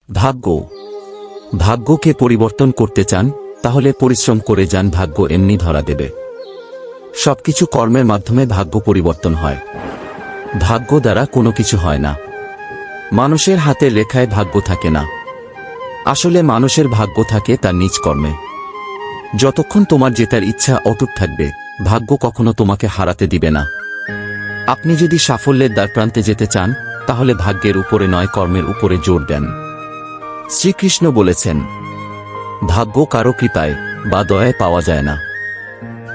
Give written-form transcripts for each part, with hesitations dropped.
ভাগ্য। ভাগ্যকে পরিবর্তন করতে চান তাহলে পরিশ্রম করে যান, ভাগ্য এমনি ধরা দেবে। সবকিছু কর্মের মাধ্যমে ভাগ্য পরিবর্তন হয়, ভাগ্য দ্বারা কোনো কিছু হয় না। মানুষের হাতের লেখায় ভাগ্য থাকে না। আসলে মানুষের ভাগ্য থাকে তার নিজ কর্মে। যতক্ষণ তোমার জেতার ইচ্ছা অটুট থাকবে, ভাগ্য কখনো তোমাকে হারাতে দিবে না। আপনি যদি সাফল্যের দ্বারপ্রান্তে যেতে চান তাহলে ভাগ্যের উপরে নয়, কর্মের উপরে জোর দেন। শ্রীকৃষ্ণ বলেছেন, ভাগ্য কারো কৃপায় বা দয়ায় পাওয়া যায় না,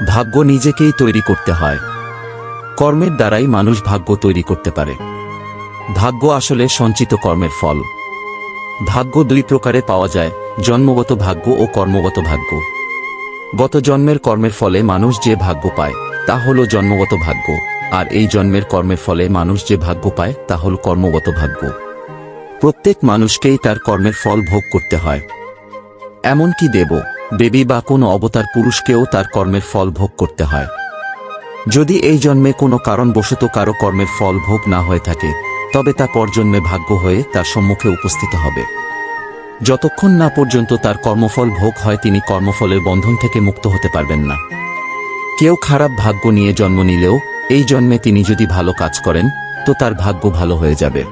ভাগ্য নিজেকেই তৈরি করতে হয়। কর্মের দ্বারাই মানুষ ভাগ্য তৈরি করতে পারে। ভাগ্য আসলে সঞ্চিত কর্মের ফল। ভাগ্য দুই প্রকারে পাওয়া যায়, জন্মগত ভাগ্য ও কর্মগত ভাগ্য। গত জন্মের কর্মের ফলে মানুষ যে ভাগ্য পায় তা হল জন্মগত ভাগ্য, আর এই জন্মের কর্মের ফলে মানুষ যে ভাগ্য পায় তা হল কর্মগত ভাগ্য। প্রত্যেক মানুষকেই তার কর্মের ফল ভোগ করতে হয়। এমনকি দেব, দেবী বা কোনো অবতার পুরুষকেও তার কর্মের ফল ভোগ করতে হয়। যদি এই জন্মে কোনো কারণবশত কারো কর্মের ফল ভোগ না হয়ে থাকে, তবে তা পরজন্মে ভাগ্য হয়ে তার সম্মুখে উপস্থিত হবে। যতক্ষণ না পর্যন্ত তার কর্মফল ভোগ হয়, তিনি কর্মফলের বন্ধন থেকে মুক্ত হতে পারবেন না। কেউ খারাপ ভাগ্য নিয়ে জন্ম নিলেও এই জন্মে তিনি যদি ভালো কাজ করেন তো তার ভাগ্য ভালো হয়ে যাবে।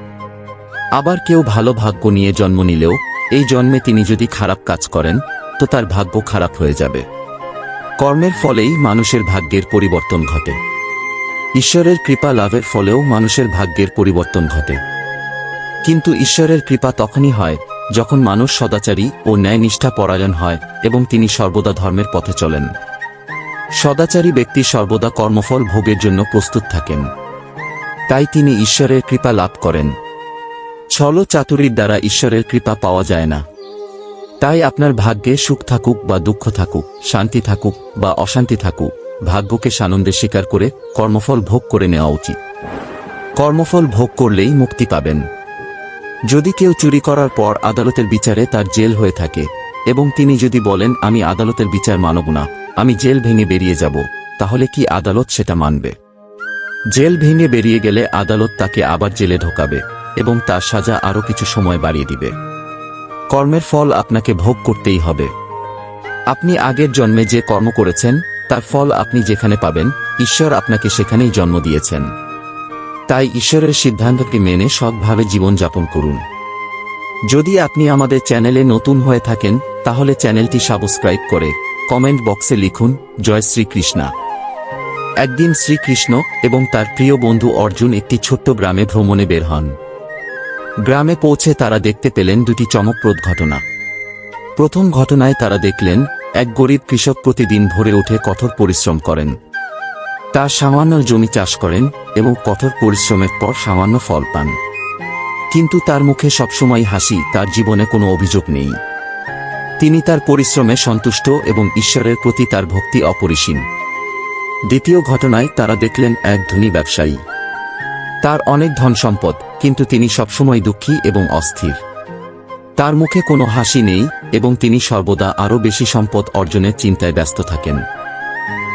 আবার কেউ ভালো ভাগ্য নিয়ে জন্ম নিলেও এই জন্মে তিনি যদি খারাপ কাজ করেন তো তার ভাগ্য খারাপ হয়ে যাবে। কর্মের ফলেই মানুষের ভাগ্যের পরিবর্তন ঘটে। ঈশ্বরের কৃপা লাভের ফলেও মানুষের ভাগ্যের পরিবর্তন ঘটে। কিন্তু ঈশ্বরের কৃপা তখনই হয় যখন মানুষ সদাচারী ও ন্যায়নিষ্ঠা পরায়ণ হয় এবং তিনি সর্বদা ধর্মের পথে চলেন। সদাচারী ব্যক্তি সর্বদা কর্মফল ভোগের জন্য প্রস্তুত থাকেন, তাই তিনি ঈশ্বরের কৃপা লাভ করেন। ছল চাতুরীর দ্বারা ঈশ্বরের কৃপা পাওয়া যায় না। তাই আপনার ভাগ্যে সুখ থাকুক বা দুঃখ থাকুক, শান্তি থাকুক বা অশান্তি থাকুক, ভাগ্যকে সানন্দে স্বীকার করে কর্মফল ভোগ করে নেওয়া উচিত। কর্মফল ভোগ করলেই মুক্তি পাবেন। যদি কেউ চুরি করার পর আদালতের বিচারে তার জেল হয়ে থাকে এবং তিনি যদি বলেন আমি আদালতের বিচার মানব না, আমি জেল ভেঙে বেরিয়ে যাব, তাহলে কি আদালত সেটা মানবে? জেল ভেঙে বেরিয়ে গেলে আদালত তাকে আবার জেলে ঢোকাবে এবং তার সাজা আরও কিছু সময় বাড়িয়ে দিবে। কর্মের ফল আপনাকে ভোগ করতেই হবে। আপনি আগের জন্মে যে কর্ম করেছেন তার ফল আপনি যেখানে পাবেন, ঈশ্বর আপনাকে সেখানেই জন্ম দিয়েছেন। তাই ঈশ্বরের সিদ্ধান্তকে মেনে সৎভাবে জীবনযাপন করুন। যদি আপনি আমাদের চ্যানেলে নতুন হয়ে থাকেন তাহলে চ্যানেলটি সাবস্ক্রাইব করে কমেন্ট বক্সে লিখুন জয় শ্রীকৃষ্ণা। একদিন শ্রীকৃষ্ণ এবং তার প্রিয় বন্ধু অর্জুন একটি ছোট্ট গ্রামে ভ্রমণে বের হন। গ্রামে পৌঁছে তারা দেখতে পেলেন দুটি চমকপ্রদ ঘটনা। প্রথম ঘটনায় তারা দেখলেন এক গরিব কৃষক প্রতিদিন ভোরে উঠে কঠোর পরিশ্রম করেন। তার সামান্য জমি চাষ করেন এবং কঠোর পরিশ্রমের পর সামান্য ফল পান। কিন্তু তার মুখে সবসময় হাসি, তার জীবনে কোনো অভিযোগ নেই। তিনি তার পরিশ্রমে সন্তুষ্ট এবং ঈশ্বরের প্রতি তার ভক্তি অপরিসীম। দ্বিতীয় ঘটনায় তারা দেখলেন এক ধনী ব্যবসায়ী। তার অনেক ধন সম্পদ, কিন্তু তিনি সবসময় দুঃখী এবং অস্থির। তার মুখে কোনো হাসি নেই এবং তিনি সর্বদা আরও বেশি সম্পদ অর্জনের চিন্তায় ব্যস্ত থাকেন।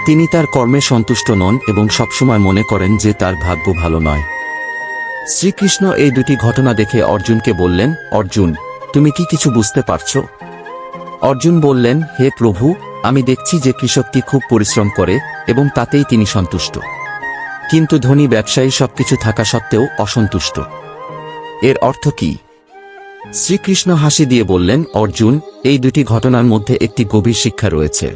তিনি তার কর্মে সন্তুষ্ট নন এবং সবসময় মনে করেন যে তার ভাগ্য ভালো নয়। শ্রীকৃষ্ণ এই দুটি ঘটনা দেখে অর্জুনকে বললেন, অর্জুন, তুমি কি কিছু বুঝতে পারছো? অর্জুন বললেন, হে প্রভু, আমি দেখছি যে কৃষকটি খুব পরিশ্রম করে এবং তাতেই তিনি সন্তুষ্ট, কিন্তু ধনী ব্যবসায়ী সবকিছু থাকা সত্ত্বেও অসন্তুষ্ট। এর অর্থ কি? শ্রীকৃষ্ণ হাসি দিয়ে বললেন, অর্জুন, এই দুটি ঘটনার মধ্যে একটি গভীর শিক্ষা রয়েছে।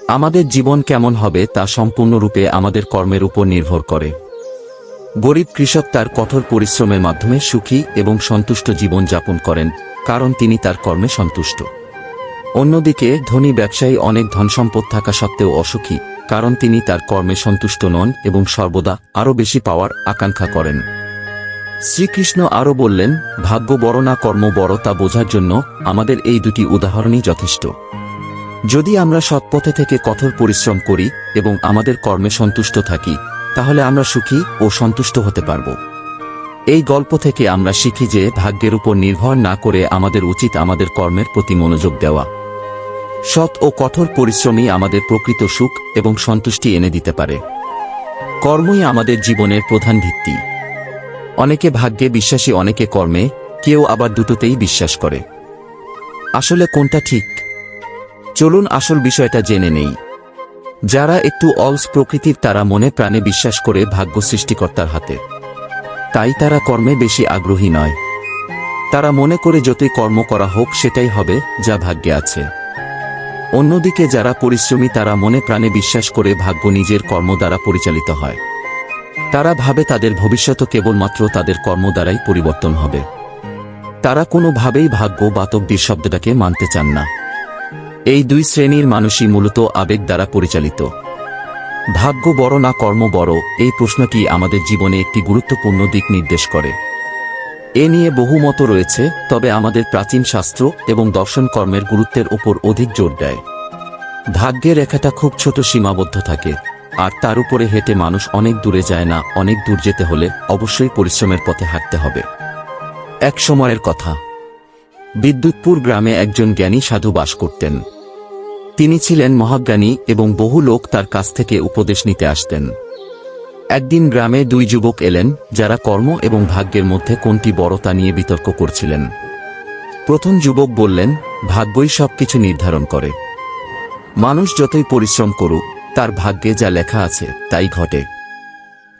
আমাদের জীবন কেমন হবে তা সম্পূর্ণরূপে আমাদের কর্মের উপর নির্ভর করে। গরিব কৃষক তার কঠোর পরিশ্রমের মাধ্যমে সুখী এবং সন্তুষ্ট জীবন যাপন করেন, কারণ তিনি তার কর্মে সন্তুষ্ট। অন্যদিকে ধনী ব্যবসায়ী অনেক ধনসম্পদ থাকা সত্ত্বেও অসুখী, কারণ তিনি তার কর্মে সন্তুষ্ট নন এবং সর্বদা আরও বেশি পাওয়ার আকাঙ্ক্ষা করেন। শ্রীকৃষ্ণ আরও বললেন, ভাগ্য বড় না কর্ম বড় তা বোঝার জন্য আমাদের এই দুটি উদাহরণই যথেষ্ট। যদি আমরা সৎপথে থেকে কঠোর পরিশ্রম করি এবং আমাদের কর্মে সন্তুষ্ট থাকি, তাহলে আমরা সুখী ও সন্তুষ্ট হতে পারব। এই গল্প থেকে আমরা শিখি যে ভাগ্যের উপর নির্ভর না করে আমাদের উচিত আমাদের কর্মের প্রতি মনোযোগ দেওয়া। সৎ ও কঠোর পরিশ্রমই আমাদের প্রকৃত সুখ এবং সন্তুষ্টি এনে দিতে পারে। কর্মই আমাদের জীবনের প্রধান ভিত্তি। অনেকে ভাগ্যে বিশ্বাসী, অনেকে কর্মে, কেউ আবার দুটোতেই বিশ্বাস করে। আসলে কোনটা ঠিক? চলুন আসল বিষয়টা জেনে নেই। যারা একটু অলস প্রকৃতির তারা মনে প্রাণে বিশ্বাস করে ভাগ্য সৃষ্টিকর্তার হাতে। তাই তারা কর্মে বেশি আগ্রহী নয়। তারা মনে করে যতই কর্ম করা হোক সেটাই হবে যা ভাগ্যে আছে। অন্যদিকে যারা পরিশ্রমী তারা মনে প্রাণে বিশ্বাস করে ভাগ্য নিজের কর্ম দ্বারা পরিচালিত হয়। তারা ভাবে তাদের ভবিষ্যৎ কেবলমাত্র তাদের কর্ম দ্বারাই পরিবর্তন হবে। তারা কোনোভাবেই ভাগ্য বা তকদির শব্দটাকে মানতে চান না। এই দুই শ্রেণীর মানুষই মূলত আবেগ দ্বারা পরিচালিত। ভাগ্য বড় না কর্ম বড়, এই প্রশ্নটি আমাদের জীবনে একটি গুরুত্বপূর্ণ দিক নির্দেশ করে। এ নিয়ে বহু মত রয়েছে, তবে আমাদের প্রাচীন শাস্ত্র এবং দর্শন কর্মের গুরুত্বের উপর অধিক জোর দেয়। ভাগ্যের রেখাটা খুব ছোট সীমাবদ্ধ থাকে, আর তার উপরে হেঁটে মানুষ অনেক দূরে যায় না। অনেক দূর যেতে হলে অবশ্যই পরিশ্রমের পথে হাঁটতে হবে। এক সময়ের কথা, বিদ্যুৎপুর গ্রামে একজন জ্ঞানী সাধু বাস করতেন। তিনি ছিলেন মহাজ্ঞানী এবং বহু লোক তার কাছ থেকে উপদেশ নিতে আসতেন। একদিন গ্রামে দুই যুবক এলেন, যারা কর্ম এবং ভাগ্যের মধ্যে কোনটি বড় তা নিয়ে বিতর্ক করছিলেন। প্রথম যুবক বললেন, ভাগ্যই সবকিছু নির্ধারণ করে। মানুষ যতই পরিশ্রম করুক, তার ভাগ্যে যা লেখা আছে তাই ঘটে।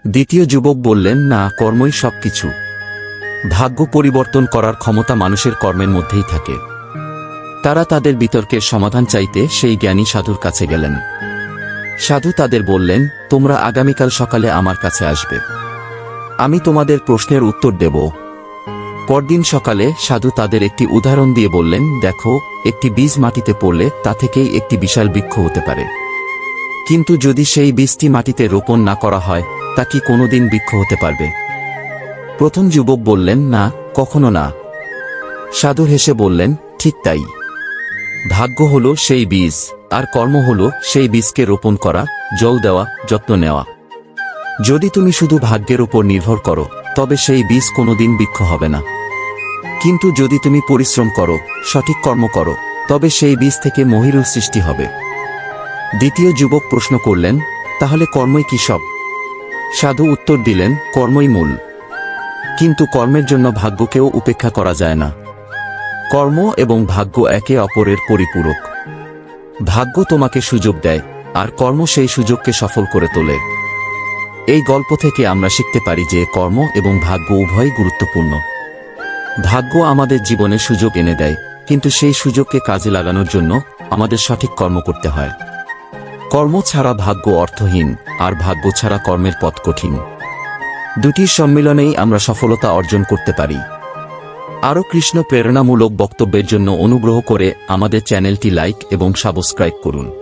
দ্বিতীয় যুবক বললেন, না, কর্মই সবকিছু। ভাগ্য পরিবর্তন করার ক্ষমতা মানুষের কর্মের মধ্যেই থাকে। তারা তাদের বিতর্কের সমাধান চাইতে সেই জ্ঞানী সাধুর কাছে গেলেন। সাধু তাদের বললেন, তোমরা আগামীকাল সকালে আমার কাছে আসবে। আমি তোমাদের প্রশ্নের উত্তর দেব। পরদিন সকালে সাধু তাদের একটি উদাহরণ দিয়ে বললেন, দেখো, একটি বীজ মাটিতে পড়লে তা থেকেই একটি বিশাল বৃক্ষ হতে পারে। কিন্তু যদি সেই বীজটি মাটিতে রোপণ না করা হয়, তা কি কোনোদিন বৃক্ষ হতে পারবে? প্রথম যুবক বললেন, না, কখনো না। সাধু হেসে বললেন, ঠিক তাই। ভাগ্য হলো সেই বীজ, আর কর্ম হলো সেই বীজকে রোপণ করা, জল দেওয়া, যত্ন নেওয়া। যদি তুমি শুধু ভাগ্যের উপর নির্ভর করো, তবে সেই বীজ কোনোদিন বৃক্ষ হবে না। কিন্তু যদি তুমি পরিশ্রম করো, সঠিক কর্ম করো, তবে সেই বীজ থেকে মহিরুল সৃষ্টি হবে। দ্বিতীয় যুবক প্রশ্ন করলেন, তাহলে কর্মই কি সব? সাধু উত্তর দিলেন, কর্মই মূল। কিন্তু কর্মের জন্য ভাগ্যকেও উপেক্ষা করা যায় না। কর্ম এবং ভাগ্য একে অপরের পরিপূরক। ভাগ্য তোমাকে সুযোগ দেয়, আর কর্ম সেই সুযোগকে সফল করে তোলে। এই গল্প থেকে আমরা শিখতে পারি যে কর্ম এবং ভাগ্য উভয়ই গুরুত্বপূর্ণ। ভাগ্য আমাদের জীবনে সুযোগ এনে দেয়, কিন্তু সেই সুযোগকে কাজে লাগানোর জন্য আমাদের সঠিক কর্ম করতে হয়। কর্ম ছাড়া ভাগ্য অর্থহীন, আর ভাগ্য ছাড়া কর্মের পথ কঠিন। দুটির সম্মিলনেই আমরা সফলতা অর্জন করতে পারি। আরও কৃষ্ণ প্রেরণামূলক বক্তব্যের জন্য অনুগ্রহ করে আমাদের চ্যানেলটি লাইক এবং সাবস্ক্রাইব করুন।